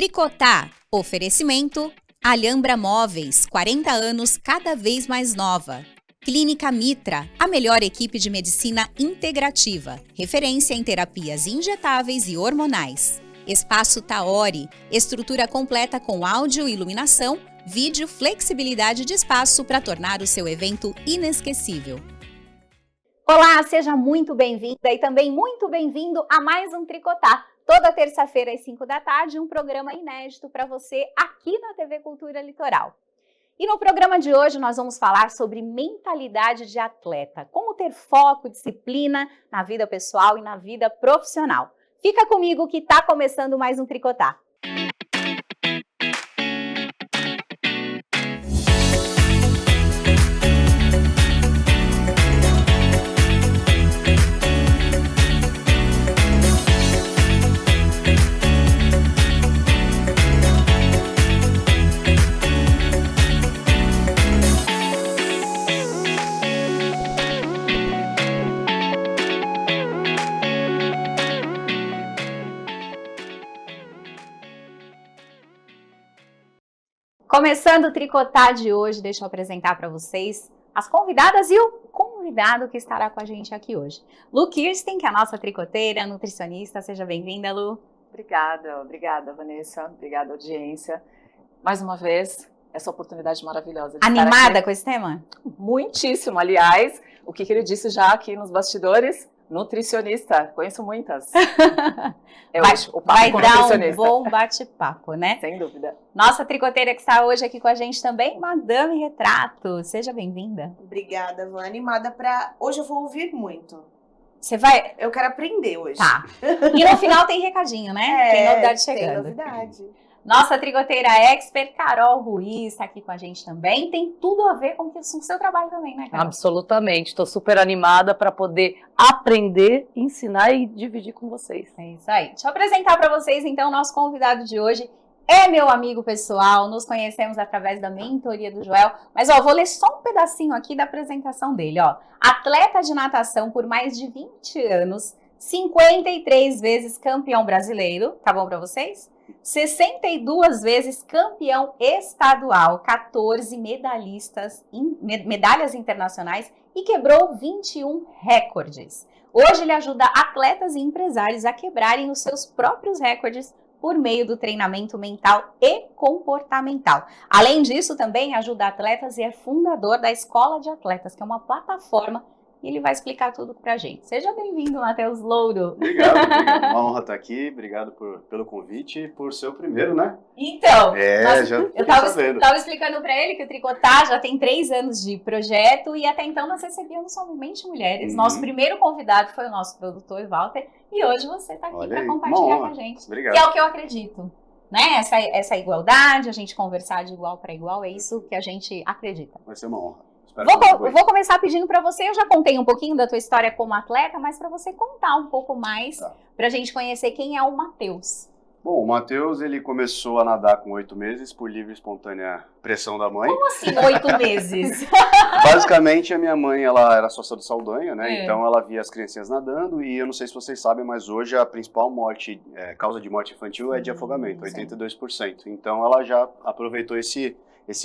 Tricotar. Oferecimento. Alhambra Móveis, 40 anos cada vez mais nova. Clínica Mitra, a melhor equipe de medicina integrativa, referência em terapias injetáveis e hormonais. Espaço Taori, estrutura completa com áudio, iluminação, vídeo, flexibilidade de espaço para tornar o seu evento inesquecível. Olá, seja muito bem-vinda e também muito bem-vindo a mais um Tricotar. Toda terça-feira às 5 da tarde, um programa inédito para você aqui na TV Cultura Litoral. E no programa de hoje nós vamos falar sobre mentalidade de atleta, como ter foco, disciplina na vida pessoal e na vida profissional. Fica comigo que está começando mais um Tricotar. Começando o Tricotar de hoje, deixa eu apresentar para vocês as convidadas e o convidado que estará com a gente aqui hoje. Lu Kirsten, que é a nossa tricoteira, nutricionista. Seja bem-vinda, Lu. Obrigada, Vanessa. Obrigada, audiência. Mais uma vez, essa oportunidade maravilhosa de Animada estar aqui. com esse tema? Muitíssimo, aliás, o que ele disse já aqui nos bastidores, nutricionista, conheço muitas. Hoje, o papo vai com dar nutricionista. um bom bate-papo, né? Sem dúvida. Nossa tricoteira que está hoje aqui com a gente também, Madame Retrato. Seja bem-vinda. Obrigada, Vou animada para... Hoje eu vou ouvir muito. Você vai... Eu quero aprender hoje. Tá. E no final tem recadinho, né? Tem novidade chegando. Tem novidade. Nossa tricoteira expert, Carol Ruiz, está aqui com a gente também. Tem tudo a ver com o seu trabalho também, né, Carol? Absolutamente. Estou super animada para poder aprender, ensinar e dividir com vocês. É isso aí. Deixa eu apresentar para vocês, então, o nosso convidado de hoje. É meu amigo pessoal, nos conhecemos através da mentoria do Joel. Mas, ó, vou ler só um pedacinho aqui da apresentação dele, ó. Atleta de natação por mais de 20 anos, 53 vezes campeão brasileiro, tá bom para vocês? 62 vezes campeão estadual, 14 medalhas internacionais e quebrou 21 recordes. Hoje ele ajuda atletas e empresários a quebrarem os seus próprios recordes por meio do treinamento mental e comportamental. Além disso, também ajuda atletas e é fundador da Escola de Atletas, que é uma plataforma. E ele vai explicar tudo pra gente. Seja bem-vindo, Matheus Louro. Obrigado. Uma honra estar aqui. Obrigado pelo convite e por ser o primeiro, né? Então, eu sabendo. tava explicando pra ele que o Tricotar já tem 3 anos de projeto e até então nós recebíamos somente mulheres. Nosso primeiro convidado foi o nosso produtor, Walter, e hoje você tá aqui para compartilhar com a gente. Obrigado. Que é o que eu acredito. Né? Essa igualdade, a gente conversar de igual para igual, é isso que a gente acredita. Vai ser uma honra. Vou começar pedindo para você, eu já contei um pouquinho da tua história como atleta, mas para você contar um pouco mais, para a gente conhecer quem é o Matheus. Bom, o Matheus, ele começou a nadar com 8 meses, por livre e espontânea pressão da mãe. Como assim 8 meses? Basicamente, a minha mãe, ela era sócia do Saldanha, né? Então, ela via as criancinhas nadando e eu não sei se vocês sabem, mas hoje a principal causa de morte infantil é de afogamento, 82%. Então, ela já aproveitou esse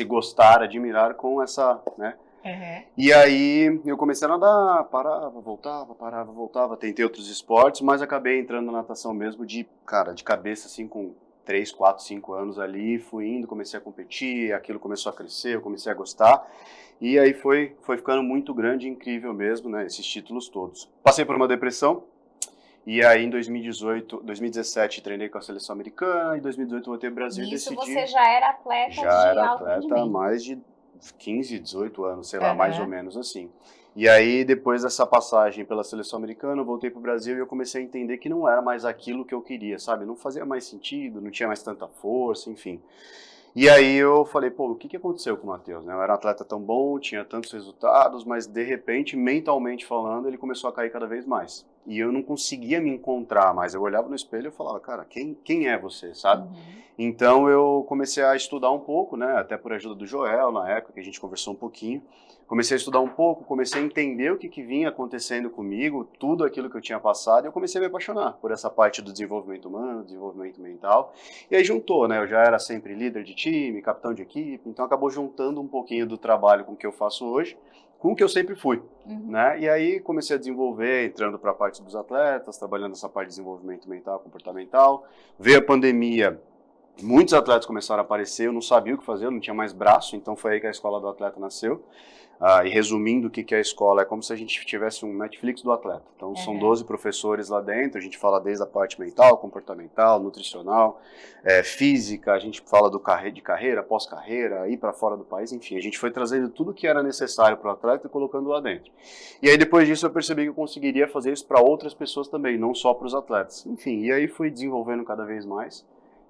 gostar, admirar com essa, né? E aí eu comecei a nadar, parava, voltava, tentei outros esportes, mas acabei entrando na natação mesmo de cabeça assim com 3, 4, 5 anos ali, fui indo, comecei a competir, aquilo começou a crescer, eu comecei a gostar, e aí foi ficando muito grande, incrível mesmo, né, esses títulos todos. Passei por uma depressão, e aí em 2017 treinei com a seleção americana, em 2018 voltei ao Brasil e decidi... Isso você já era atleta de alto rendimento? Já era atleta há mais de 15, 18 anos, sei lá, mais ou menos assim. E aí, depois dessa passagem pela seleção americana, eu voltei pro Brasil e eu comecei a entender que não era mais aquilo que eu queria, sabe? Não fazia mais sentido, não tinha mais tanta força, enfim. E aí eu falei, pô, o que aconteceu com o Matheus, né? Eu era um atleta tão bom, tinha tantos resultados, mas de repente, mentalmente falando, ele começou a cair cada vez mais. E eu não conseguia me encontrar mais. Eu olhava no espelho e falava, cara, quem é você, sabe? Então eu comecei a estudar um pouco, né, até por ajuda do Joel, na época que a gente conversou um pouquinho. Comecei a estudar um pouco, comecei a entender o que vinha acontecendo comigo, tudo aquilo que eu tinha passado, e eu comecei a me apaixonar por essa parte do desenvolvimento humano, desenvolvimento mental. E aí juntou, né, eu já era sempre líder de time, capitão de equipe, então acabou juntando um pouquinho do trabalho com o que eu faço hoje, com o que eu sempre fui, né? E aí comecei a desenvolver, entrando para a parte dos atletas, trabalhando nessa parte de desenvolvimento mental, comportamental. Veio a pandemia, muitos atletas começaram a aparecer, eu não sabia o que fazer, eu não tinha mais braço, então foi aí que a Escola do Atleta nasceu. E resumindo o que é a escola, é como se a gente tivesse um Netflix do atleta. Então são 12 professores lá dentro, a gente fala desde a parte mental, comportamental, nutricional, física, a gente fala de carreira, pós-carreira, ir para fora do país, enfim, a gente foi trazendo tudo que era necessário para o atleta e colocando lá dentro. E aí depois disso eu percebi que eu conseguiria fazer isso para outras pessoas também, não só para os atletas. Enfim, e aí fui desenvolvendo cada vez mais.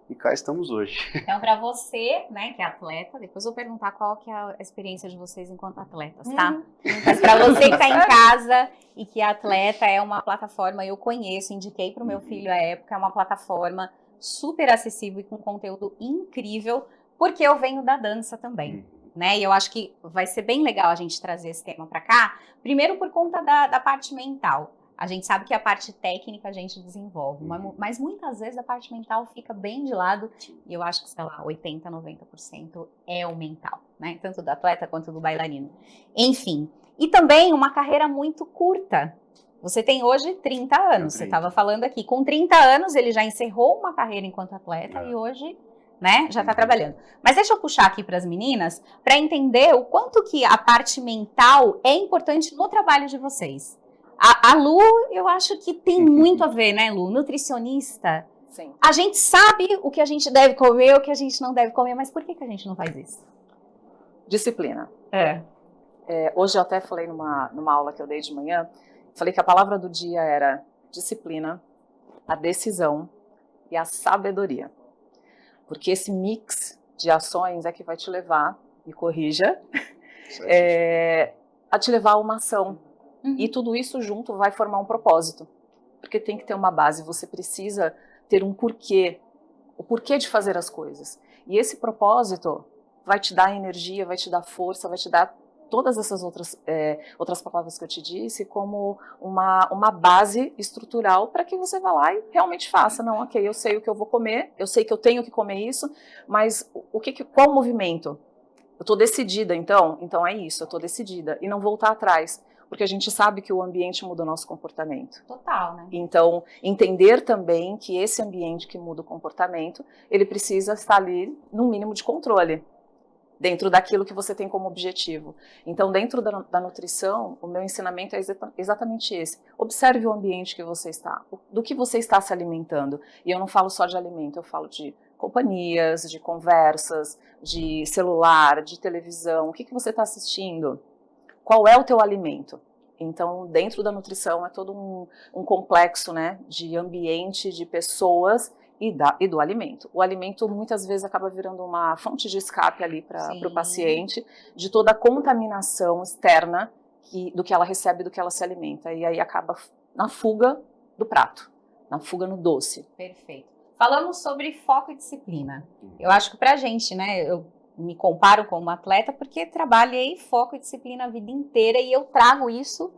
E cá estamos hoje. Então, para você, né, que é atleta, depois eu vou perguntar qual que é a experiência de vocês enquanto atletas, tá? Mas para você que tá em casa e que é atleta, é uma plataforma, eu conheço, indiquei para o meu filho à época, é uma plataforma super acessível e com conteúdo incrível, porque eu venho da dança também, né? E eu acho que vai ser bem legal a gente trazer esse tema para cá, primeiro por conta da parte mental. A gente sabe que a parte técnica a gente desenvolve, mas muitas vezes a parte mental fica bem de lado, e eu acho que, sei lá, 80%, 90% é o mental, né? Tanto do atleta quanto do bailarino. Enfim, e também uma carreira muito curta. Você tem hoje 30 anos, você estava falando aqui. Com 30 anos ele já encerrou uma carreira enquanto atleta e hoje, né, já está trabalhando. Mas deixa eu puxar aqui para as meninas, para entender o quanto que a parte mental é importante no trabalho de vocês. A Lu, eu acho que tem muito a ver, né, Lu? Nutricionista. Sim. A gente sabe o que a gente deve comer, o que a gente não deve comer, mas por que a gente não faz isso? Disciplina. Hoje eu até falei numa aula que eu dei de manhã, falei que a palavra do dia era disciplina, a decisão e a sabedoria. Porque esse mix de ações é que vai te levar, me corrija, a te levar a uma ação. E tudo isso junto vai formar um propósito. Porque tem que ter uma base, você precisa ter um porquê, o porquê de fazer as coisas. E esse propósito vai te dar energia, vai te dar força, vai te dar todas essas outras palavras que eu te disse como uma base estrutural para que você vá lá e realmente faça. Não, ok, eu sei o que eu vou comer, eu sei que eu tenho que comer isso, mas qual o movimento? Eu estou decidida, então é isso, eu estou decidida. E não voltar atrás. Porque a gente sabe que o ambiente muda o nosso comportamento. Total, né? Então, entender também que esse ambiente que muda o comportamento, ele precisa estar ali no mínimo de controle, dentro daquilo que você tem como objetivo. Então, dentro da nutrição, o meu ensinamento é exatamente esse. Observe o ambiente que você está, do que você está se alimentando. E eu não falo só de alimento, eu falo de companhias, de conversas, de celular, de televisão. O que você está assistindo? Qual é o teu alimento? Então, dentro da nutrição é todo um complexo, né, de ambiente, de pessoas e do alimento. O alimento muitas vezes acaba virando uma fonte de escape ali para o paciente, de toda a contaminação externa do que ela recebe, do que ela se alimenta. E aí acaba na fuga do prato, na fuga no doce. Perfeito. Falamos sobre foco e disciplina. Eu acho que pra gente, né, eu me comparo como atleta porque trabalhei foco e disciplina a vida inteira e eu trago isso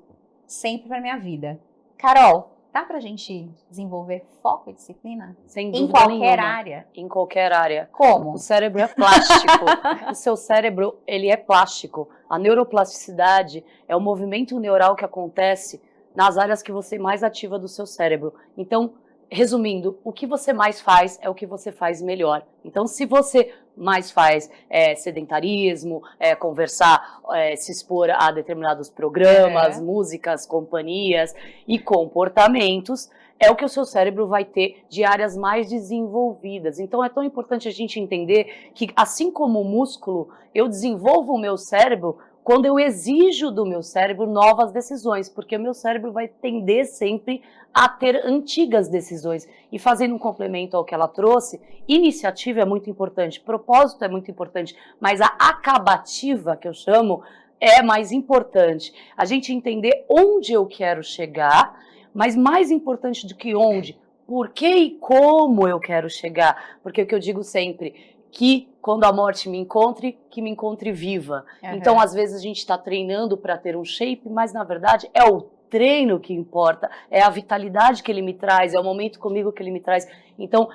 sempre para minha vida. Carol, dá pra gente desenvolver foco e disciplina? Sem dúvida em qualquer nenhuma. Área? Em qualquer área. Como? O cérebro é plástico. O seu cérebro, ele é plástico. A neuroplasticidade é o movimento neural que acontece nas áreas que você mais ativa do seu cérebro. Então, resumindo, o que você mais faz é o que você faz melhor. Então, se você mais faz sedentarismo, conversar, se expor a determinados programas, músicas, companhias e comportamentos, é o que o seu cérebro vai ter de áreas mais desenvolvidas. Então, é tão importante a gente entender que, assim como o músculo, eu desenvolvo o meu cérebro quando eu exijo do meu cérebro novas decisões, porque o meu cérebro vai tender sempre a ter antigas decisões. E fazendo um complemento ao que ela trouxe, iniciativa é muito importante, propósito é muito importante, mas a acabativa, que eu chamo, é mais importante. A gente entender onde eu quero chegar, mas mais importante do que onde, por que e como eu quero chegar. Porque o que eu digo sempre, que quando a morte me encontre, que me encontre viva. Então, às vezes, a gente está treinando para ter um shape, mas, na verdade, é o treino que importa, é a vitalidade que ele me traz, é o momento comigo que ele me traz. Então,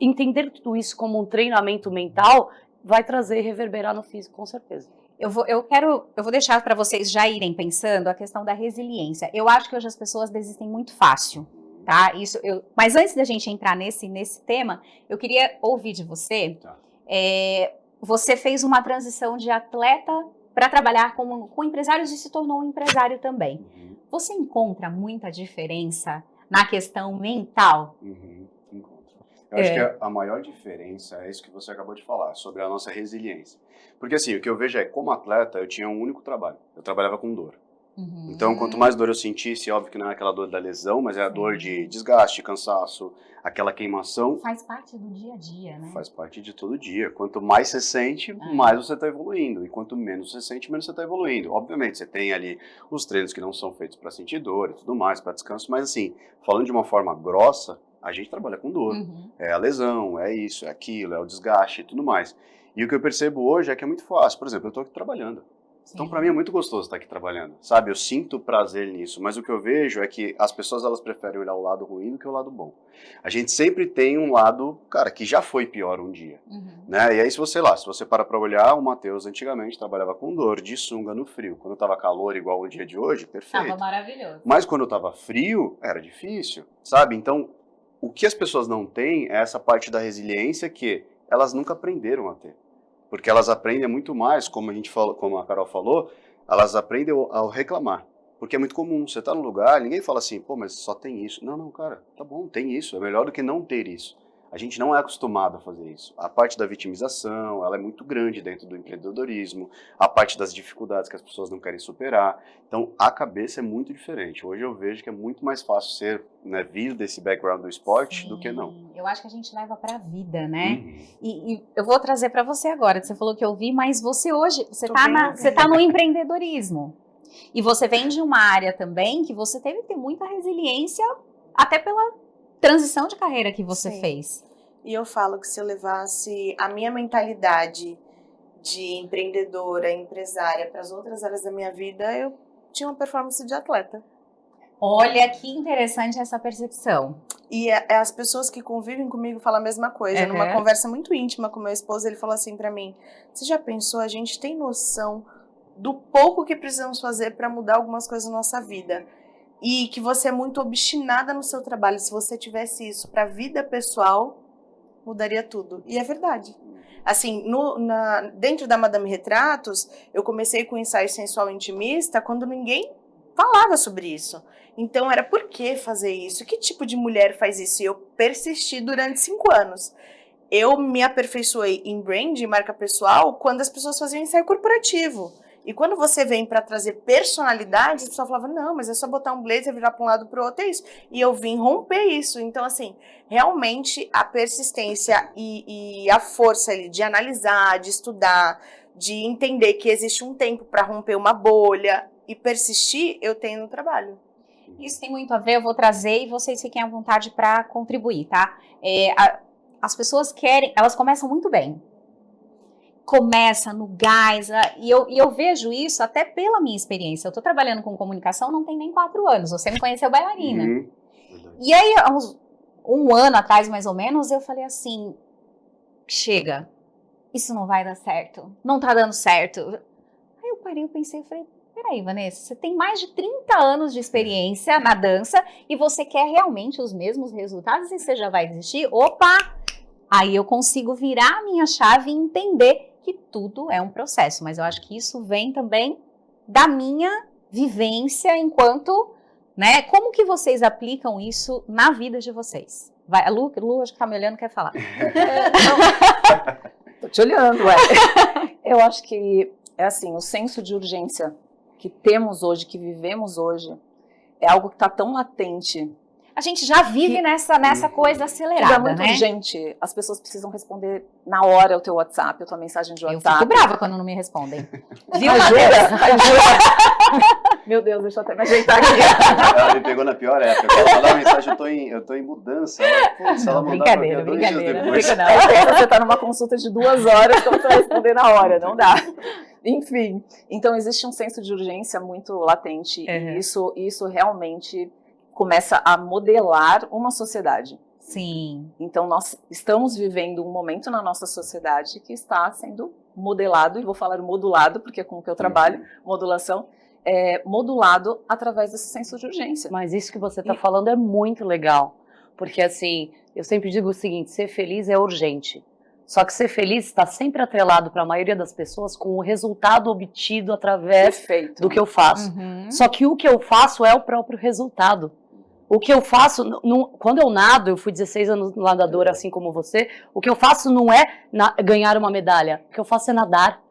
entender tudo isso como um treinamento mental vai trazer e reverberar no físico, com certeza. Eu vou deixar para vocês já irem pensando a questão da resiliência. Eu acho que hoje as pessoas desistem muito fácil, tá? Mas antes da gente entrar nesse tema, eu queria ouvir de você. Tá. Você fez uma transição de atleta para trabalhar com empresários e se tornou um empresário também. Você encontra muita diferença na questão mental? Encontro. Eu acho que a maior diferença é isso que você acabou de falar, sobre a nossa resiliência. Porque assim, o que eu vejo é, como atleta, eu tinha um único trabalho. Eu trabalhava com dor. Então, quanto mais dor eu sentisse, óbvio que não é aquela dor da lesão, mas é a dor de desgaste, cansaço, aquela queimação. Faz parte do dia a dia, né? Faz parte de todo dia. Quanto mais você sente, mais você está evoluindo. E quanto menos você sente, menos você está evoluindo. Obviamente, você tem ali os treinos que não são feitos para sentir dor e tudo mais, para descanso. Mas assim, falando de uma forma grossa, a gente trabalha com dor. É a lesão, é isso, é aquilo, é o desgaste e tudo mais. E o que eu percebo hoje é que é muito fácil. Por exemplo, eu estou aqui trabalhando. Então, para mim é muito gostoso estar aqui trabalhando, sabe? Eu sinto prazer nisso, mas o que eu vejo é que as pessoas, elas preferem olhar o lado ruim do que o lado bom. A gente sempre tem um lado, cara, que já foi pior um dia, né? E aí, se você para pra olhar, o Matheus antigamente trabalhava com dor, de sunga no frio. Quando tava calor igual o dia de hoje, perfeito. Tava maravilhoso. Mas quando tava frio, era difícil, sabe? Então, o que as pessoas não têm é essa parte da resiliência que elas nunca aprenderam a ter. Porque elas aprendem muito mais, como a Carol falou, elas aprendem ao reclamar. Porque é muito comum, você tá num lugar, ninguém fala assim, pô, mas só tem isso. Não, cara, tá bom, tem isso, é melhor do que não ter isso. A gente não é acostumado a fazer isso. A parte da vitimização, ela é muito grande dentro do empreendedorismo, a parte das dificuldades que as pessoas não querem superar. Então, a cabeça é muito diferente. Hoje eu vejo que é muito mais fácil vir desse background do esporte do que não. Eu acho que a gente leva pra vida, né? E eu vou trazer pra você agora, você falou que eu vi, mas você hoje, você tá no empreendedorismo. E você vem de uma área também que você teve que ter muita resiliência, até pela transição de carreira que você fez. E eu falo que se eu levasse a minha mentalidade de empreendedora, empresária para as outras áreas da minha vida, eu tinha uma performance de atleta. Olha que interessante essa percepção. E as pessoas que convivem comigo falam a mesma coisa. Numa conversa muito íntima com meu esposo, ele falou assim para mim: você já pensou, a gente tem noção do pouco que precisamos fazer para mudar algumas coisas na nossa vida? E que você é muito obstinada no seu trabalho. Se você tivesse isso para a vida pessoal, mudaria tudo. E é verdade. Assim, dentro da Madame Retratos, eu comecei com o ensaio sensual intimista quando ninguém falava sobre isso. Então era, por que fazer isso? Que tipo de mulher faz isso? E eu persisti durante 5 anos. Eu me aperfeiçoei em brand, marca pessoal, quando as pessoas faziam ensaio corporativo. E quando você vem para trazer personalidade, as pessoas falavam, não, mas é só botar um blazer, virar para um lado para o outro, é isso. E eu vim romper isso. Então, assim, realmente a persistência e a força ali de analisar, de estudar, de entender que existe um tempo para romper uma bolha e persistir, eu tenho no trabalho. Isso tem muito a ver, eu vou trazer e vocês fiquem à vontade para contribuir, tá? As pessoas elas começam muito bem. Começa no gás, e eu vejo isso até pela minha experiência. Eu estou trabalhando com comunicação não tem nem 4 anos, você me conheceu bailarina. E aí, há uns 1 ano atrás, mais ou menos, eu falei assim, chega, isso não vai dar certo, não tá dando certo. Aí eu parei, eu pensei, eu falei, peraí, Vanessa, você tem mais de 30 anos de experiência na dança e você quer realmente os mesmos resultados e você já vai desistir? Opa! Aí eu consigo virar a minha chave e entender que tudo é um processo, mas eu acho que isso vem também da minha vivência enquanto, né, como que vocês aplicam isso na vida de vocês? Vai, a Lu acho que tá me olhando, quer falar. Tô te olhando, ué. Eu acho que, é assim, o senso de urgência que temos hoje, que vivemos hoje, é algo que tá tão latente. A gente já vive nessa coisa acelerada, é muito né? urgente. As pessoas precisam responder na hora o teu WhatsApp, a tua mensagem de WhatsApp. Eu fico brava quando não me respondem. Viu, Matheus? Meu Deus, deixa eu até me ajeitar aqui. Ela me pegou na pior época. Ela mandou mensagem, eu tô em mudança. Se ela mandar pra mim 2 dias depois. Você tá numa consulta de 2 horas, como você vai responder na hora, não dá. Enfim, então existe um senso de urgência muito latente e isso realmente começa a modelar uma sociedade. Sim. Então nós estamos vivendo um momento na nossa sociedade que está sendo modelado, e vou falar modulado, porque é com o que eu trabalho, modulação, modulado através desse senso de urgência. Mas isso que você está falando é muito legal, porque assim, eu sempre digo o seguinte, ser feliz é urgente. Só que ser feliz está sempre atrelado para a maioria das pessoas com o resultado obtido através do que eu faço. Só que o que eu faço é o próprio resultado. O que eu faço, quando eu nado, eu fui 16 anos nadadora assim como você, o que eu faço não é ganhar uma medalha, o que eu faço é nadar.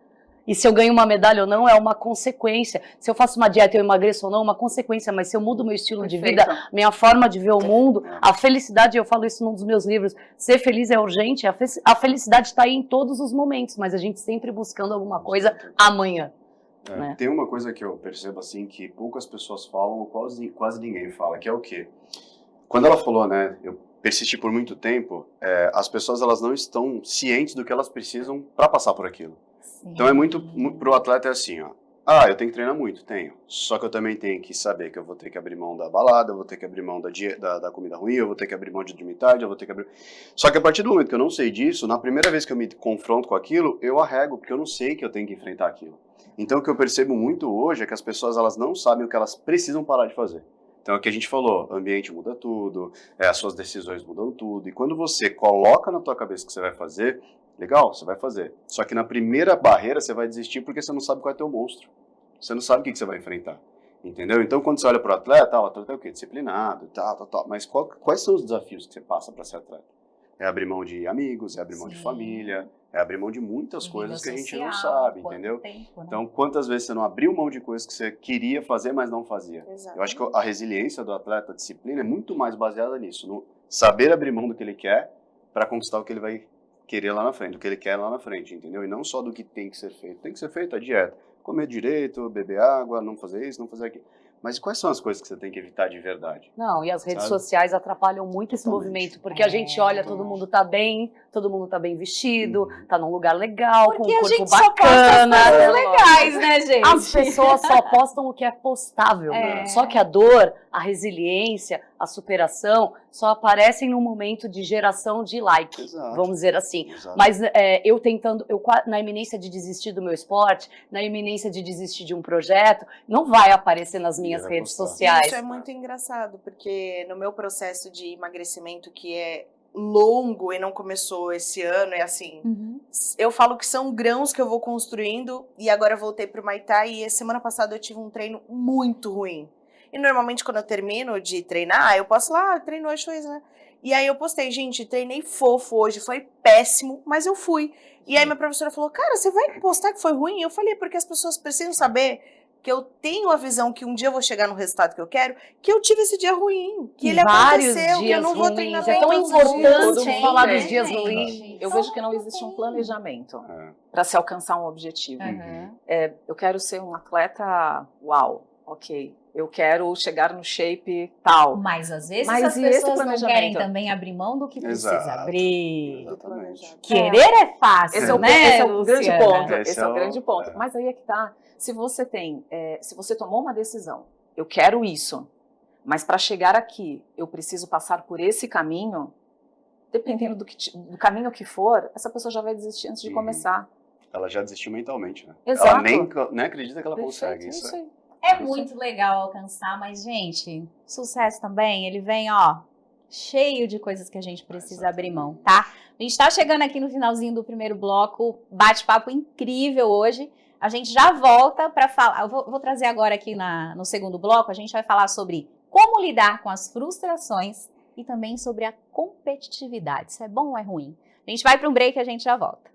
E se eu ganho uma medalha ou não é uma consequência. Se eu faço uma dieta e eu emagreço ou não é uma consequência, mas se eu mudo meu estilo de vida, minha forma de ver o mundo, a felicidade, eu falo isso num dos meus livros, ser feliz é urgente, a felicidade está aí em todos os momentos, mas a gente sempre buscando alguma coisa amanhã. Né? Tem uma coisa que eu percebo assim que poucas pessoas falam, quase ninguém fala, que é o quê? Quando ela falou, né, eu persisti por muito tempo, as pessoas elas não estão cientes do que elas precisam para passar por aquilo. Sim. Então é muito pro atleta é assim, ó. Eu tenho que treinar muito, tenho. Só que eu também tenho que saber que eu vou ter que abrir mão da balada, eu vou ter que abrir mão da comida ruim, eu vou ter que abrir mão de dormir tarde, eu vou ter que abrir... Só que a partir do momento que eu não sei disso, na primeira vez que eu me confronto com aquilo, eu arrego, porque eu não sei que eu tenho que enfrentar aquilo. Então o que eu percebo muito hoje é que as pessoas elas não sabem o que elas precisam parar de fazer. Então é o que a gente falou, o ambiente muda tudo, as suas decisões mudam tudo, e quando você coloca na tua cabeça o que você vai fazer, legal, você vai fazer. Só que na primeira barreira você vai desistir porque você não sabe qual é teu monstro. Você não sabe o que você vai enfrentar. Entendeu? Então quando você olha para o atleta é o quê? Disciplinado, tal. Mas quais são os desafios que você passa para ser atleta? É abrir mão de amigos, é abrir mão de família, é abrir mão de muitas coisas que a gente não sabe, entendeu? Tempo, né? Então, quantas vezes você não abriu mão de coisas que você queria fazer, mas não fazia? Exatamente. Eu acho que a resiliência do atleta, a disciplina, é muito mais baseada nisso, no saber abrir mão do que ele quer para conquistar o que ele vai querer lá na frente, do que ele quer lá na frente, entendeu? E não só do que tem que ser feito. Tem que ser feito a dieta, comer direito, beber água, não fazer isso, não fazer aquilo. Mas quais são as coisas que você tem que evitar de verdade? Não, e as redes sociais atrapalham muito esse movimento, porque a gente olha, todo mundo tá bem vestido, tá num lugar legal, porque com um corpo Só bacana. posta as coisas legais, né, gente? As pessoas só postam o que é postável. Só que a dor, a resiliência, a superação só aparecem no momento de geração de like, vamos dizer assim. Exato. Mas eu na iminência de desistir do meu esporte, na iminência de desistir de um projeto, não vai aparecer nas minhas redes sociais. Isso é muito engraçado, porque no meu processo de emagrecimento, que é longo e não começou esse ano, é assim, eu falo que são grãos que eu vou construindo, e agora eu voltei pro Muay Thai, e semana passada eu tive um treino muito ruim. E normalmente quando eu termino de treinar, eu posso lá, treino hoje, né? E aí eu postei, gente, treinei fofo hoje, foi péssimo, mas eu fui. E aí minha professora falou, cara, você vai postar que foi ruim? Eu falei, porque as pessoas precisam saber que eu tenho a visão que um dia eu vou chegar no resultado que eu quero, que eu tive esse dia ruim, que ele aconteceu, que eu não vou treinar bem. É tão importante falar dos dias ruins. Eu vejo que não existe um planejamento para se alcançar um objetivo. Eu quero ser um atleta, uau, ok. Eu quero chegar no shape tal. Mas às vezes as pessoas não querem também abrir mão do que precisa abrir. Exatamente. Querer é fácil, esse é o grande ponto. Esse é o grande ponto. Mas aí é que tá. Se você se você tomou uma decisão, eu quero isso, mas para chegar aqui eu preciso passar por esse caminho, dependendo do caminho que for, essa pessoa já vai desistir antes de começar. Ela já desistiu mentalmente, né? Exato. Ela nem acredita que ela consegue. Isso aí. É muito legal alcançar, mas, gente, sucesso também, ele vem, cheio de coisas que a gente precisa abrir mão, tá? A gente tá chegando aqui no finalzinho do primeiro bloco, bate-papo incrível hoje. A gente já volta para falar, eu vou trazer agora aqui no segundo bloco, a gente vai falar sobre como lidar com as frustrações e também sobre a competitividade. Isso é bom ou é ruim? A gente vai para um break e a gente já volta.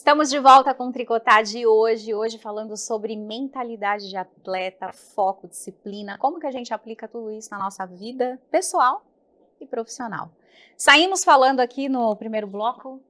Estamos de volta com o Tricotar de hoje falando sobre mentalidade de atleta, foco, disciplina, como que a gente aplica tudo isso na nossa vida pessoal e profissional. Saímos falando aqui no primeiro bloco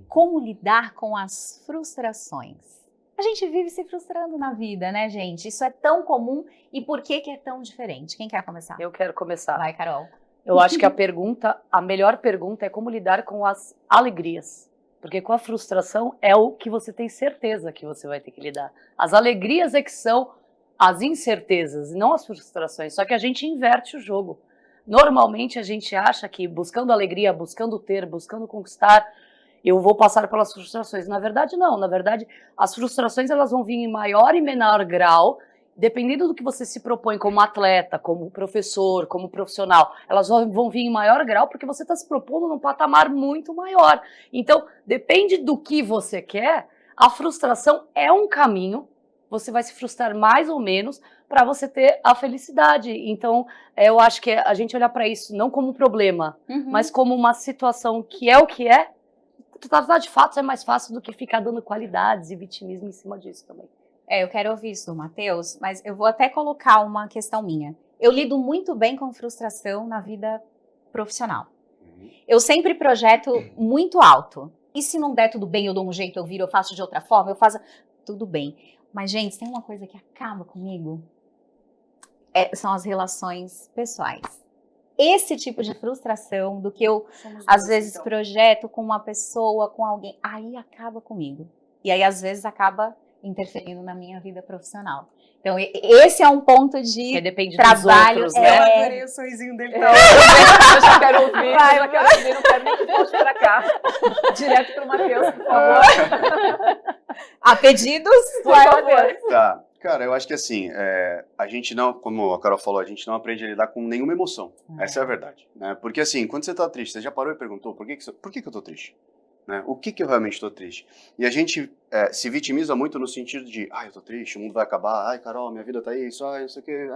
como lidar com as frustrações. A gente vive se frustrando na vida, né, gente? Isso é tão comum e por que é tão diferente? Quem quer começar? Eu quero começar. Vai, Carol. Eu acho que a melhor pergunta é como lidar com as alegrias. Porque com a frustração é o que você tem certeza que você vai ter que lidar. As alegrias é que são as incertezas, não as frustrações. Só que a gente inverte o jogo. Normalmente a gente acha que buscando alegria, buscando ter, buscando conquistar, eu vou passar pelas frustrações. Na verdade, não. Na verdade, as frustrações elas vão vir em maior e menor grau, dependendo do que você se propõe como atleta, como professor, como profissional, elas vão vir em maior grau porque você está se propondo num patamar muito maior. Então, depende do que você quer, a frustração é um caminho, você vai se frustrar mais ou menos para você ter a felicidade. Então, eu acho que a gente olhar para isso não como um problema, mas como uma situação que é o que é, tratar de fato é mais fácil do que ficar dando qualidades e vitimismo em cima disso também. Eu quero ouvir isso do Matheus, mas eu vou até colocar uma questão minha. Eu lido muito bem com frustração na vida profissional. Eu sempre projeto muito alto. E se não der tudo bem, eu dou um jeito, eu viro, eu faço de outra forma, eu faço tudo bem. Mas, gente, tem uma coisa que acaba comigo, são as relações pessoais. Esse tipo de frustração do que eu, às vezes, projeto com uma pessoa, com alguém, aí acaba comigo. E aí, às vezes, acaba interferindo na minha vida profissional. Então, esse é um ponto de trabalho. Dos outros, né? Eu adorei o sorrisinho dele. Eu já quero ouvir, não quero nem que volte pra cá. Direto pro Matheus, por favor. A pedidos, por favor. Tá. Cara, eu acho que assim, a gente não, como a Carol falou, a gente não aprende a lidar com nenhuma emoção. Essa é a verdade. Né? Porque assim, quando você tá triste, você já parou e perguntou, por que eu tô triste? Né? O que eu realmente estou triste? E a gente se vitimiza muito no sentido de, eu tô triste, o mundo vai acabar, Carol, minha vida tá isso, não sei o que.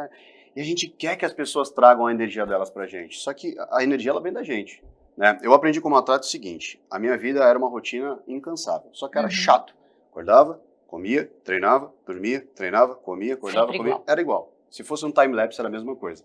E a gente quer que as pessoas tragam a energia delas pra gente. Só que a energia, ela vem da gente. Né? Eu aprendi como atleta o seguinte, a minha vida era uma rotina incansável, só que era chato. Acordava, comia, treinava, dormia, treinava, comia, acordava, sempre comia, igual. Era igual. Se fosse um time-lapse, era a mesma coisa.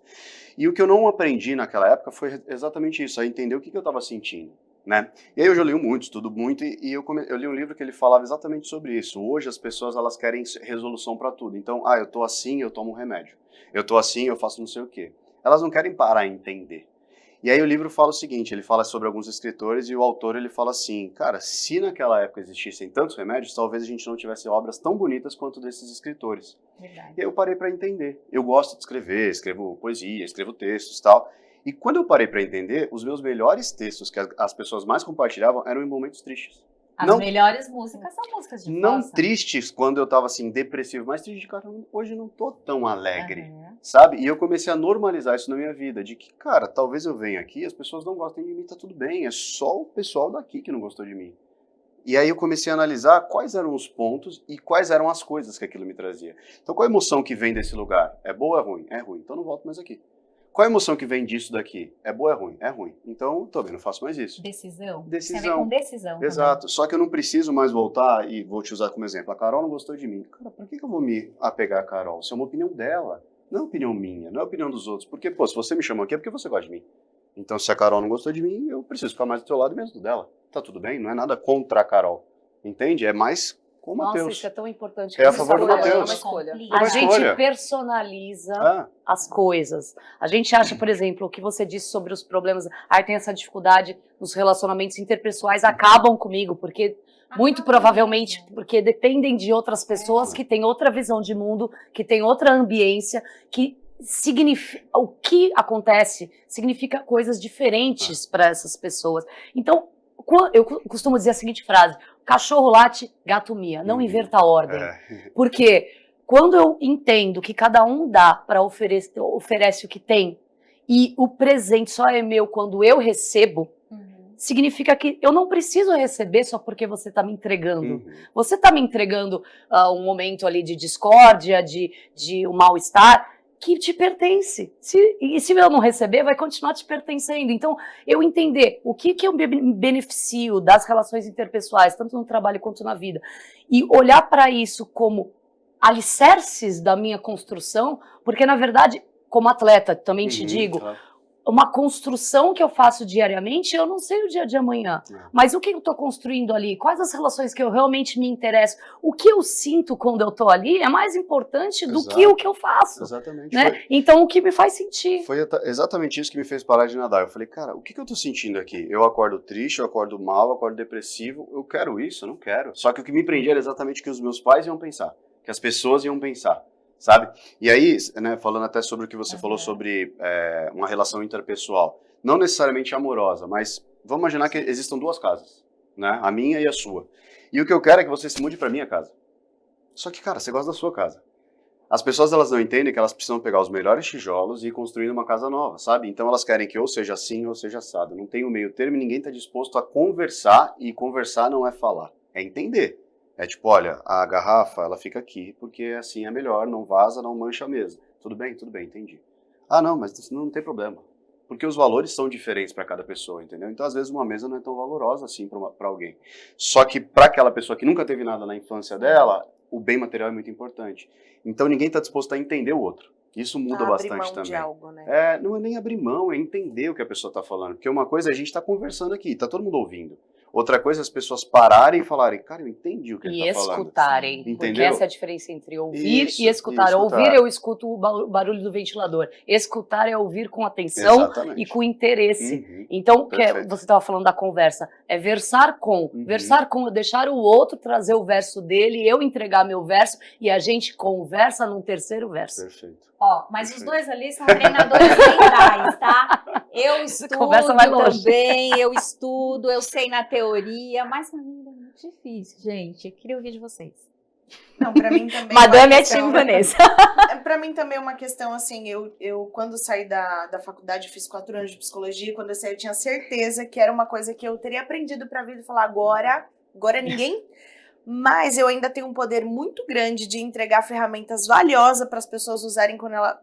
E o que eu não aprendi naquela época foi exatamente isso, a entender o que eu estava sentindo. Né? E aí eu já li muito, estudo muito, e eu li um livro que ele falava exatamente sobre isso. Hoje as pessoas elas querem resolução para tudo. Então, eu tô assim, eu tomo um remédio. Eu tô assim, eu faço não sei o quê. Elas não querem parar e entender. E aí o livro fala o seguinte, ele fala sobre alguns escritores e o autor ele fala assim, cara, se naquela época existissem tantos remédios, talvez a gente não tivesse obras tão bonitas quanto desses escritores. Verdade. E aí eu parei para entender. Eu gosto de escrever, escrevo poesia, escrevo textos e tal. E quando eu parei para entender, os meus melhores textos que as pessoas mais compartilhavam eram em momentos tristes. As melhores músicas são músicas de Não força. tristes quando eu tava assim, depressivo, mas triste de cara, hoje não tô tão alegre, sabe? E eu comecei a normalizar isso na minha vida, de que, cara, talvez eu venha aqui, as pessoas não gostem de mim, tá tudo bem, é só o pessoal daqui que não gostou de mim. E aí eu comecei a analisar quais eram os pontos e quais eram as coisas que aquilo me trazia. Então qual a emoção que vem desse lugar? É boa ou é ruim? É ruim, então não volto mais aqui. Qual a emoção que vem disso daqui? É boa ou é ruim? É ruim. Então, também não faço mais isso. Decisão? Decisão. Você vem com decisão. Exato. Também. Só que eu não preciso mais voltar, e vou te usar como exemplo. A Carol não gostou de mim. Cara, por que eu vou me apegar a Carol? Isso é uma opinião dela. Não é opinião minha, não é opinião dos outros. Porque, se você me chamou aqui é porque você gosta de mim. Então, se a Carol não gostou de mim, eu preciso ficar mais do seu lado mesmo do dela. Tá tudo bem? Não é nada contra a Carol. Entende? É mais com o Matheus. Nossa, isso é tão importante. É a favor do Matheus. É uma escolha. A gente personaliza as coisas. A gente acha, por exemplo, o que você disse sobre os problemas. Tem essa dificuldade nos relacionamentos interpessoais, acabam comigo, porque muito provavelmente porque dependem de outras pessoas que têm outra visão de mundo, que têm outra ambiência, que significa, o que acontece significa coisas diferentes para essas pessoas. Então, eu costumo dizer a seguinte frase: cachorro late, gato mia. Não inverta a ordem. Porque quando eu entendo que cada um dá para oferece o que tem, e o presente só é meu quando eu recebo, significa que eu não preciso receber só porque você está me entregando. Você está me entregando um momento ali de discórdia, de um mal-estar. que te pertence. E se eu não receber, vai continuar te pertencendo. Então, eu entender o que eu me beneficio das relações interpessoais, tanto no trabalho quanto na vida, e olhar para isso como alicerces da minha construção, porque, na verdade, como atleta, também te digo, uma construção que eu faço diariamente, eu não sei o dia de amanhã. Mas o que eu estou construindo ali? Quais as relações que eu realmente me interesso? O que eu sinto quando eu estou ali é mais importante do que o que eu faço. Exatamente. Né? Então, o que me faz sentir. Foi exatamente isso que me fez parar de nadar. Eu falei, cara, o que eu estou sentindo aqui? Eu acordo triste, eu acordo mal, eu acordo depressivo. Eu quero isso? Eu não quero. Só que o que me prendia era exatamente o que os meus pais iam pensar, que as pessoas iam pensar. Sabe? E aí, né, falando até sobre o que você falou sobre uma relação interpessoal, não necessariamente amorosa, mas vamos imaginar que existam duas casas, né? A minha e a sua. E o que eu quero é que você se mude para minha casa. Só que, cara, você gosta da sua casa. As pessoas, elas não entendem que elas precisam pegar os melhores tijolos e ir construindo uma casa nova, sabe? Então elas querem que ou seja assim ou seja assado. Não tem o meio termo e ninguém está disposto a conversar, e conversar não é falar, é entender. É tipo, olha, a garrafa, ela fica aqui, porque assim é melhor, não vaza, não mancha a mesa. Tudo bem, entendi. Ah, não, mas isso não tem problema. Porque os valores são diferentes para cada pessoa, entendeu? Então, às vezes, uma mesa não é tão valorosa assim para alguém. Só que para aquela pessoa que nunca teve nada na infância dela, o bem material é muito importante. Então, ninguém está disposto a entender o outro. Isso muda bastante abrir mão também. De algo, né? Não é nem abrir mão, é entender o que a pessoa está falando. Porque uma coisa é a gente estar conversando aqui, está todo mundo ouvindo. Outra coisa é as pessoas pararem e falarem, cara, eu entendi o que ele está falando. E escutarem, Entendeu? Porque essa é a diferença entre ouvir Isso, e escutar. Ouvir, eu escuto o barulho do ventilador. Escutar é ouvir com atenção. Exatamente. E com interesse. Então, você estava falando da conversa, é versar com. Versar com, deixar o outro trazer o verso dele, eu entregar meu verso, e a gente conversa num terceiro verso. Perfeito. Ó, mas os dois ali são treinadores mentais, tá? Eu estudo também, eu estudo, eu sei na teoria, mas na vida é muito difícil, gente. Eu queria ouvir de vocês. Não, pra mim também. Madame é time Vanessa. Pra mim também é uma questão assim, eu quando saí da faculdade, fiz 4 anos de psicologia, quando eu saí eu tinha certeza que era uma coisa que eu teria aprendido pra vida e falar agora ninguém... Mas eu ainda tenho um poder muito grande de entregar ferramentas valiosas para as pessoas usarem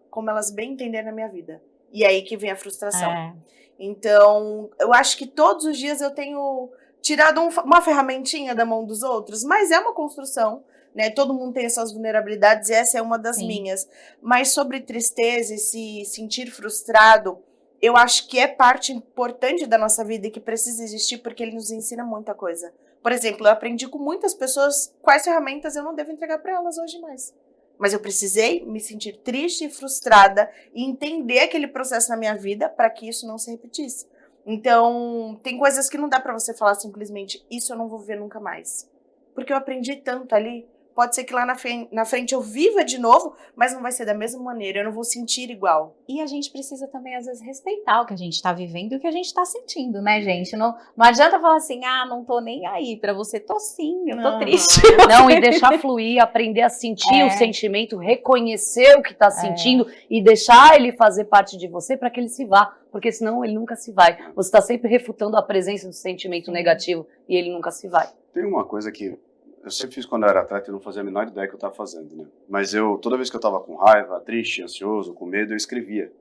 como elas bem entenderem na minha vida. E aí que vem a frustração. Então, eu acho que todos os dias eu tenho tirado uma ferramentinha da mão dos outros, mas é uma construção, né? Todo mundo tem essas vulnerabilidades e essa é uma das minhas. Mas sobre tristeza e se sentir frustrado, eu acho que é parte importante da nossa vida e que precisa existir porque ele nos ensina muita coisa. Por exemplo, eu aprendi com muitas pessoas quais ferramentas eu não devo entregar para elas hoje mais. Mas eu precisei me sentir triste e frustrada e entender aquele processo na minha vida para que isso não se repetisse. Então, tem coisas que não dá para você falar simplesmente, isso eu não vou ver nunca mais. Porque eu aprendi tanto ali. Pode ser que lá na frente eu viva de novo, mas não vai ser da mesma maneira, eu não vou sentir igual. E a gente precisa também, às vezes, respeitar o que a gente tá vivendo e o que a gente tá sentindo, né, gente? Não adianta falar assim, não tô nem aí pra você. Tô sim, eu tô triste. Não, e deixar fluir, aprender a sentir o sentimento, reconhecer o que tá sentindo e deixar ele fazer parte de você pra que ele se vá. Porque senão ele nunca se vai. Você tá sempre refutando a presença do sentimento negativo e ele nunca se vai. Tem uma coisa que eu sempre fiz quando eu era atleta e não fazia a menor ideia que eu estava fazendo, né? Mas toda vez que eu estava com raiva, triste, ansioso, com medo, eu escrevia.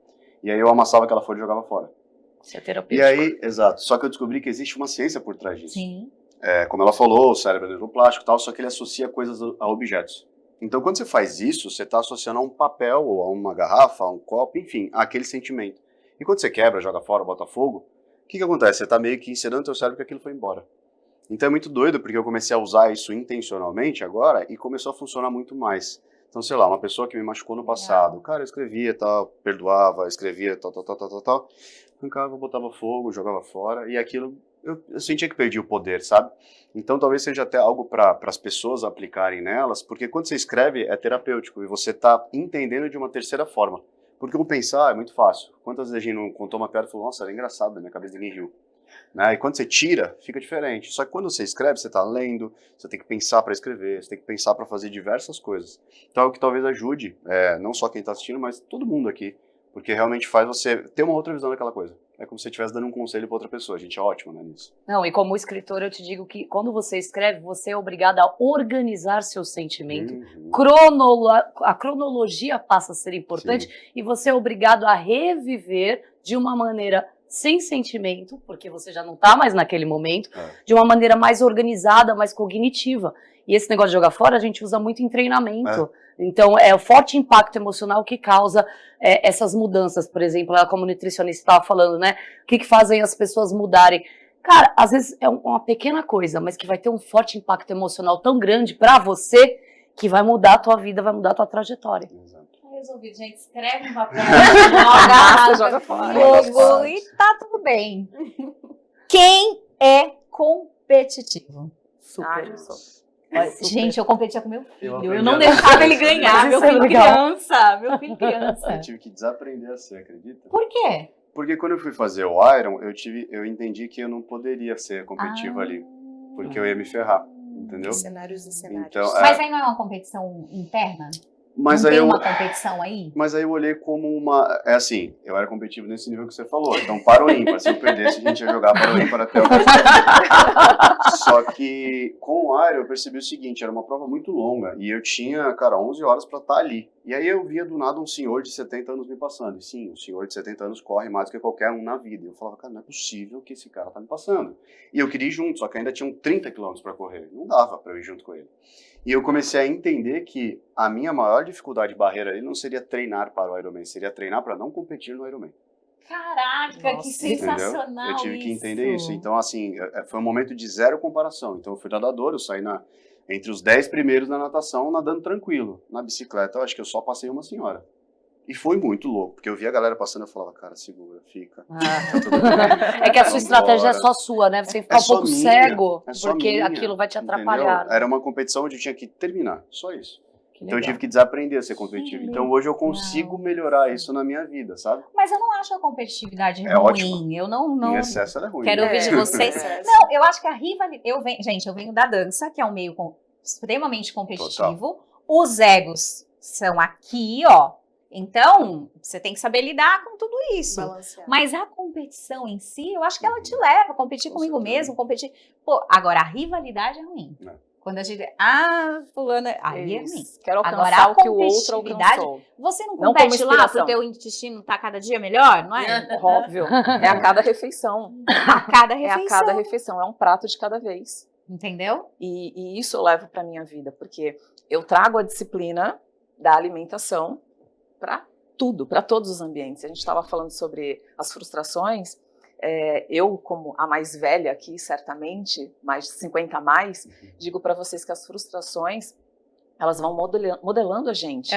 E aí eu amassava aquela folha e jogava fora. Isso é terapêutico. E aí, exato. Só que eu descobri que existe uma ciência por trás disso. Sim. Como ela falou, o cérebro é neuroplástico e tal, só que ele associa coisas a objetos. Então, quando você faz isso, você está associando a um papel, ou a uma garrafa, a um copo, enfim, àquele sentimento. E quando você quebra, joga fora, bota fogo, o que acontece? Você está meio que ensinando o teu cérebro que aquilo foi embora. Então é muito doido, porque eu comecei a usar isso intencionalmente agora e começou a funcionar muito mais. Então, sei lá, uma pessoa que me machucou no passado, cara, eu escrevia, tal, perdoava, escrevia, tal, arrancava, botava fogo, jogava fora, e aquilo, eu sentia que perdia o poder, sabe? Então talvez seja até algo para as pessoas aplicarem nelas, porque quando você escreve é terapêutico, e você está entendendo de uma terceira forma. Porque o pensar é muito fácil. Quantas vezes a gente não contou uma piada e falou, nossa, era engraçado, na minha cabeça ninguém riu. Né? E quando você tira, fica diferente. Só que quando você escreve, você está lendo, você tem que pensar para escrever, você tem que pensar para fazer diversas coisas. Então é o que talvez ajude, não só quem está assistindo, mas todo mundo aqui, Porque realmente faz você ter uma outra visão daquela coisa. É como se você estivesse dando um conselho para outra pessoa. A gente é ótimo, né, nisso. Não, e como escritor eu te digo que quando você escreve, você é obrigado a organizar seu sentimento. A cronologia passa a ser importante. Sim. E você é obrigado a reviver de uma maneira sem sentimento, porque você já não está mais naquele momento, de uma maneira mais organizada, mais cognitiva. E esse negócio de jogar fora a gente usa muito em treinamento. Então, é o forte impacto emocional que causa essas mudanças. Por exemplo, como nutricionista estava falando, né? O que fazem as pessoas mudarem? Cara, às vezes é uma pequena coisa, mas que vai ter um forte impacto emocional tão grande pra você que vai mudar a tua vida, vai mudar a tua trajetória. Exato. Resolvido, gente. Escreve um papel, joga fora. Fogo, e tá tudo bem. Quem é competitivo? Super. Eu sou. Gente, eu competia com meu filho. Eu não não deixava ele ganhar. Meu filho criança. Meu filho criança. Eu tive que desaprender a ser, acredita? Por quê? Porque quando eu fui fazer o Iron, eu entendi que eu não poderia ser competitivo ali. Porque eu ia me ferrar, entendeu? Cenários e cenários. Então, mas aí não é uma competição interna? Mas não aí tem uma competição aí? Mas aí eu olhei como uma... É assim, eu era competitivo nesse nível que você falou. Então, para o ímpar. Se eu perdesse, a gente ia jogar para o ímpar até o Só que com o Iron eu percebi o seguinte, era uma prova muito longa. E eu tinha, cara, 11 horas para estar ali. E aí eu via do nada um senhor de 70 anos me passando. E sim, o senhor de 70 anos corre mais do que qualquer um na vida. E eu falava, cara, não é possível que esse cara tá me passando. E eu queria ir junto, só que ainda tinham 30 quilômetros para correr. Não dava para eu ir junto com ele. E eu comecei a entender que a minha maior dificuldade de barreira ali não seria treinar para o Ironman, seria treinar para não competir no Ironman. Caraca, que sensacional. Entendeu? Eu tive que entender isso. Então, assim, foi um momento de zero comparação. Então, eu fui nadador, eu saí entre os 10 primeiros na natação, nadando tranquilo. Na bicicleta, eu acho que eu só passei uma senhora. E foi muito louco, porque eu via a galera passando e eu falava, cara, segura, fica. Tá tudo bem. É que a sua estratégia é só sua, né? Você fica um pouco cego, porque aquilo vai te atrapalhar. Era uma competição onde eu tinha que terminar, só isso. Então eu tive que desaprender a ser competitivo. Então hoje eu consigo melhorar isso na minha vida, sabe? Mas eu não acho a competitividade ruim. Ótimo. Eu não. Em excesso ela é ruim. Quero ouvir de vocês. Não, eu acho que a rivalidade. Gente, eu venho da dança, que é um meio extremamente competitivo. Total. Os egos são aqui, ó. Então, você tem que saber lidar com tudo isso. Balancear. Mas a competição em si, eu acho que ela te leva a competir comigo mesmo, competir. Pô, agora a rivalidade é ruim. Quando a gente. Fulana. Aí é ruim. Quero alcançar o que o outro alcançou. Você não compete lá pro teu intestino tá cada dia melhor, não é? Óbvio. É a cada refeição. A cada refeição. É a cada refeição. É um prato de cada vez. Entendeu? E isso eu levo pra minha vida, porque eu trago a disciplina da alimentação para tudo, para todos os ambientes. A gente estava falando sobre as frustrações. Eu, como a mais velha aqui, certamente, mais de 50 a mais, digo para vocês que as frustrações, elas vão modelando a gente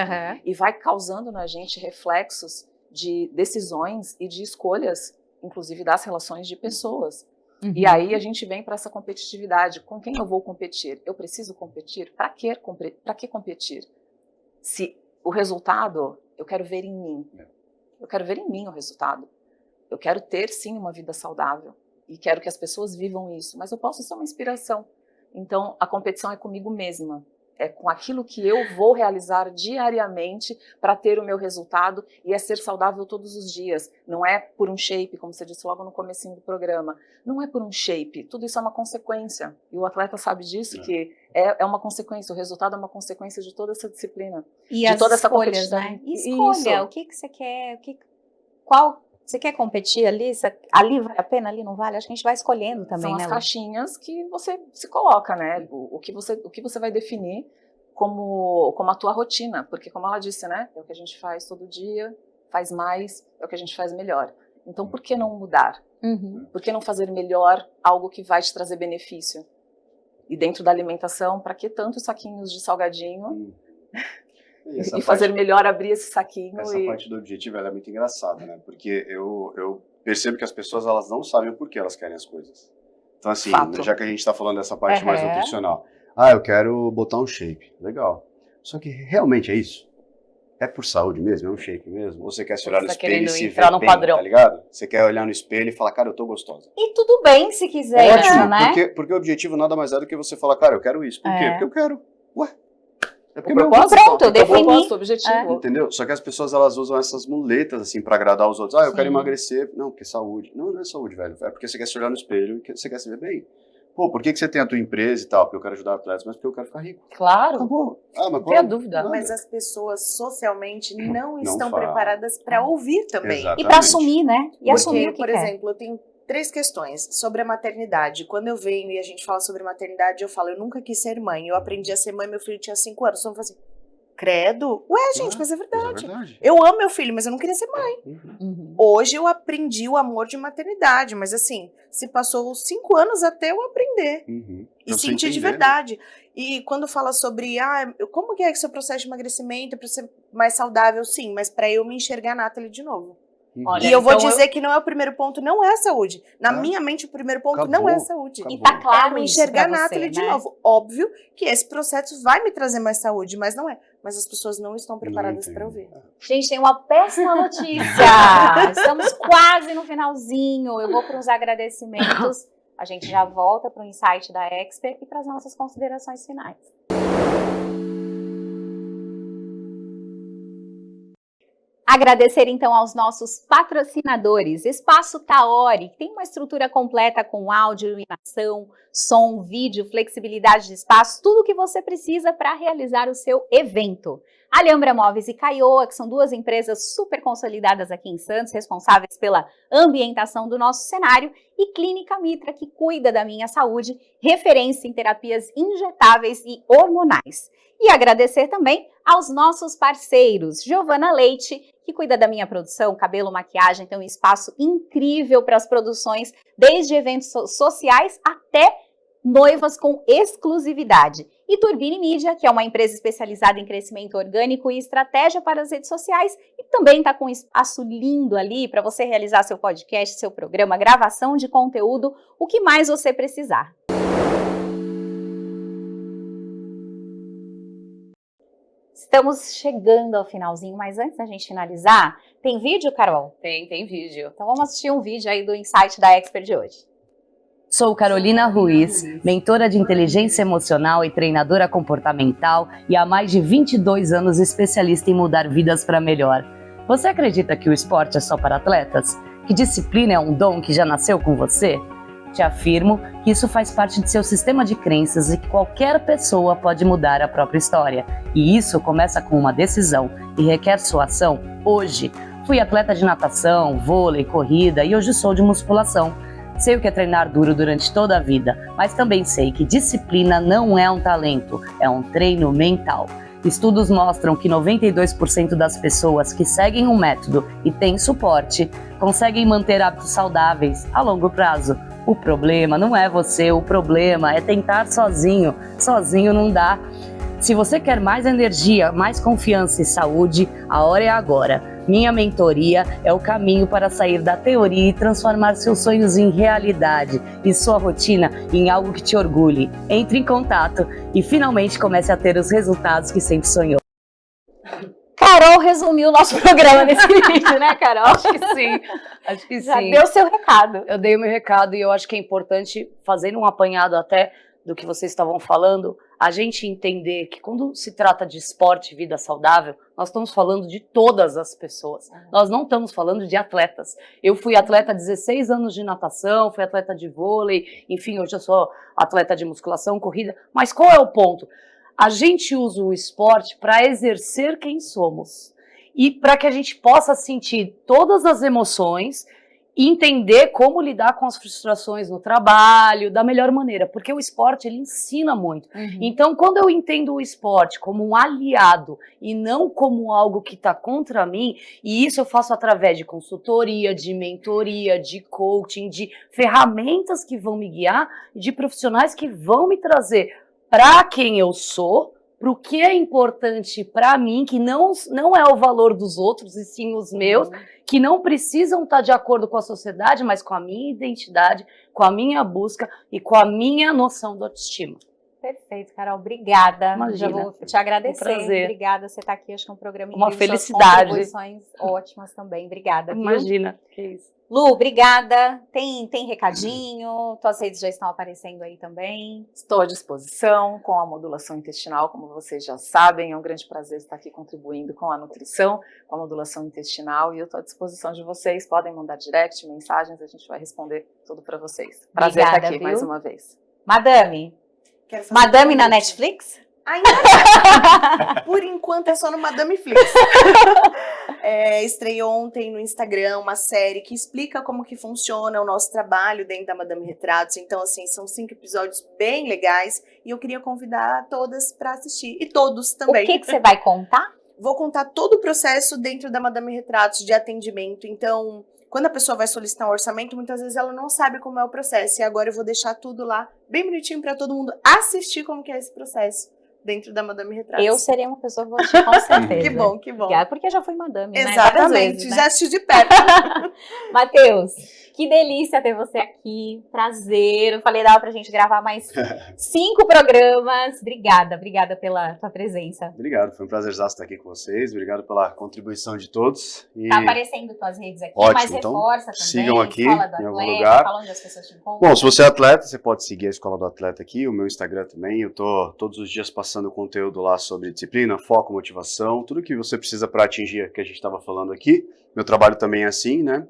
e vai causando na gente reflexos de decisões e de escolhas, inclusive das relações de pessoas. E aí a gente vem para essa competitividade. Com quem eu vou competir? Eu preciso competir? Para que competir? Se o resultado eu quero ver em mim. Eu quero ver em mim o resultado. Eu quero ter, sim, uma vida saudável. E quero que as pessoas vivam isso. Mas eu posso ser uma inspiração. Então, a competição é comigo mesma. É com aquilo que eu vou realizar diariamente para ter o meu resultado e é ser saudável todos os dias. Não é por um shape, como você disse logo no comecinho do programa. Não é por um shape. Tudo isso é uma consequência. E o atleta sabe disso, que é uma consequência. O resultado é uma consequência de toda essa disciplina. E de as toda essa escolhas, né? Escolha. O que você quer? Qual... Você quer competir ali? Ali vale a pena, ali não vale? Acho que a gente vai escolhendo também, né? São as caixinhas que você se coloca, né? O que você vai definir como a tua rotina. Porque, como ela disse, né? É o que a gente faz todo dia, faz mais, é o que a gente faz melhor. Então, por que não mudar? Por que não fazer melhor algo que vai te trazer benefício? E dentro da alimentação, para que tantos saquinhos de salgadinho? E fazer melhor abrir esse saquinho. Essa parte do objetivo ela é muito engraçada, né? Porque eu percebo que as pessoas elas não sabem o porquê elas querem as coisas. Então, assim, já que a gente está falando dessa parte mais nutricional. Eu quero botar um shape. Legal. Só que realmente é isso? É por saúde mesmo? É um shape mesmo? Ou você quer se olhar no espelho e se ver bem, tá ligado? Você quer olhar no espelho e falar, cara, eu tô gostosa. E tudo bem se quiser, ótimo, né? Porque o objetivo nada mais é do que você falar, cara, eu quero isso. Por quê? Porque eu quero. Ué. É porque Pronto, eu defini. Propósito, objetivo. Entendeu? Só que as pessoas, elas usam essas muletas, assim, pra agradar os outros. Eu quero emagrecer. Não, porque saúde. Não, não é saúde, velho. É porque você quer se olhar no espelho e você quer se ver bem. Pô, por que você tem a tua empresa e tal? Porque eu quero ajudar atletas, mas porque eu quero ficar rico. Claro. Acabou. Mas não tenha dúvida. Mas as pessoas socialmente não estão falam. preparadas para ouvir também. Exatamente. E para assumir, né? E assumir o que por quer. exemplo, eu tenho 3 questões sobre a maternidade. Quando eu venho e a gente fala sobre maternidade, eu falo, eu nunca quis ser mãe. Eu aprendi a ser mãe, meu filho tinha 5 anos. Só me fala assim, credo? Ué, gente, mas é verdade. Eu amo meu filho, mas eu não queria ser mãe. Hoje eu aprendi o amor de maternidade, mas assim, se passou 5 anos até eu aprender. E sentir de verdade. E quando fala sobre, como que é que seu processo de emagrecimento para ser mais saudável? Sim, mas para eu me enxergar Nathalie de novo. Olha, E eu vou dizer que não é o primeiro ponto, não é a saúde. Na minha mente, o primeiro ponto não é a saúde. E tá claro me isso enxergar pra você, Nathalie de né? novo. Óbvio que esse processo vai me trazer mais saúde, mas não é. Mas as pessoas não estão preparadas para ouvir. Gente, tem uma péssima notícia. Estamos quase no finalzinho. Eu vou para os agradecimentos. A gente já volta para o insight da Expert e para as nossas considerações finais. Agradecer então aos nossos patrocinadores, Espaço Taori, que tem uma estrutura completa com áudio, iluminação, som, vídeo, flexibilidade de espaço, tudo o que você precisa para realizar o seu evento. Alhambra Móveis e Caioa, que são 2 empresas super consolidadas aqui em Santos, responsáveis pela ambientação do nosso cenário, e Clínica Mitra, que cuida da minha saúde, referência em terapias injetáveis e hormonais. E agradecer também aos nossos parceiros, Giovana Leite, que cuida da minha produção, cabelo, maquiagem, tem um espaço incrível para as produções, desde eventos sociais até noivas com exclusividade. E Turbine Mídia, que é uma empresa especializada em crescimento orgânico e estratégia para as redes sociais, e também está com um espaço lindo ali para você realizar seu podcast, seu programa, gravação de conteúdo, o que mais você precisar. Estamos chegando ao finalzinho, mas antes da gente finalizar, tem vídeo, Carol? Tem vídeo. Então vamos assistir um vídeo aí do Insight da Expert de hoje. Sou Carolina Ruiz, mentora de inteligência emocional e treinadora comportamental e há mais de 22 anos especialista em mudar vidas para melhor. Você acredita que o esporte é só para atletas? Que disciplina é um dom que já nasceu com você? Te afirmo que isso faz parte de seu sistema de crenças e que qualquer pessoa pode mudar a própria história. E isso começa com uma decisão e requer sua ação hoje. Fui atleta de natação, vôlei, corrida e hoje sou de musculação. Sei o que é treinar duro durante toda a vida, mas também sei que disciplina não é um talento, é um treino mental. Estudos mostram que 92% das pessoas que seguem um método e têm suporte conseguem manter hábitos saudáveis a longo prazo. O problema não é você, o problema é tentar sozinho. Sozinho não dá. Se você quer mais energia, mais confiança e saúde, a hora é agora. Minha mentoria é o caminho para sair da teoria e transformar seus sonhos em realidade e sua rotina em algo que te orgulhe. Entre em contato e finalmente comece a ter os resultados que sempre sonhou. Carol resumiu o nosso programa nesse vídeo, né, Carol? Acho que sim. Acho que Já sim. deu seu recado. Eu dei o meu recado e eu acho que é importante, fazendo um apanhado até do que vocês estavam falando, a gente entender que quando se trata de esporte e vida saudável, nós estamos falando de todas as pessoas. Nós não estamos falando de atletas. Eu fui atleta há 16 anos de natação, fui atleta de vôlei, enfim, hoje eu sou atleta de musculação, corrida. Mas qual é o ponto? A gente usa o esporte para exercer quem somos e para que a gente possa sentir todas as emoções e entender como lidar com as frustrações no trabalho da melhor maneira, porque o esporte ele ensina muito. Então, quando eu entendo o esporte como um aliado e não como algo que está contra mim, e isso eu faço através de consultoria, de mentoria, de coaching, de ferramentas que vão me guiar, de profissionais que vão me trazer para quem eu sou, para o que é importante para mim, que não é o valor dos outros, e sim os meus, que não precisam estar de acordo com a sociedade, mas com a minha identidade, com a minha busca e com a minha noção de autoestima. Perfeito, Carol. Obrigada. Imagina. Já vou te agradecer. Um prazer. Obrigada, você está aqui. Acho que é um programa Uma incrível, felicidade. suas contribuições ótimas também. Obrigada, viu? Imagina, que isso. Lu, obrigada. Tem recadinho? Tuas redes já estão aparecendo aí também. Estou à disposição com a modulação intestinal, como vocês já sabem, é um grande prazer estar aqui contribuindo com a nutrição, com a modulação intestinal, e eu estou à disposição de vocês, podem mandar direct, mensagens, a gente vai responder tudo para vocês. Prazer Obrigada, estar aqui viu? mais uma vez. Madame. Quero fazer Madame um na convite. Netflix? Ainda não. Por enquanto é só no Madame Flix. Estreou ontem no Instagram uma série que explica como que funciona o nosso trabalho dentro da Madame Retratos. Então, assim, são 5 episódios bem legais e eu queria convidar todas para assistir. E todos também. O que você vai contar? Vou contar todo o processo dentro da Madame Retratos de atendimento. Então, quando a pessoa vai solicitar um orçamento, muitas vezes ela não sabe como é o processo. E agora eu vou deixar tudo lá, bem bonitinho, para todo mundo assistir como que é esse processo dentro da Madame Retratos. Eu serei uma pessoa que vou assistir com certeza. Que bom, que bom. Obrigada, porque já fui madame, né? Várias Exatamente, vezes, né? já assisti de perto. Matheus, que delícia ter você aqui. Prazer. Eu falei, dava pra gente gravar mais 5 programas. Obrigada pela tua presença. Obrigado, foi um prazer estar aqui com vocês. Obrigado pela contribuição de todos. E... Tá aparecendo tuas redes aqui, Ótimo, mas então, reforça também. sigam aqui Escola do em algum Atleta, lugar. fala onde as pessoas te encontram. Bom, se você é atleta, você pode seguir a Escola do Atleta aqui, o meu Instagram também. Eu tô todos os dias passando conteúdo lá sobre disciplina, foco, motivação, tudo que você precisa para atingir o que a gente estava falando aqui. Meu trabalho também é assim, né?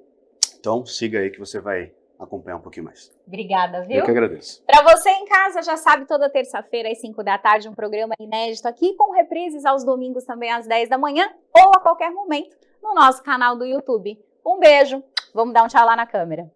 Então siga aí que você vai acompanhar um pouquinho mais. Obrigada, viu? Eu que agradeço. Pra você em casa, já sabe, toda terça-feira às 5 da tarde, um programa inédito aqui, com reprises aos domingos também às 10 da manhã, ou a qualquer momento, no nosso canal do YouTube. Um beijo, vamos dar um tchau lá na câmera.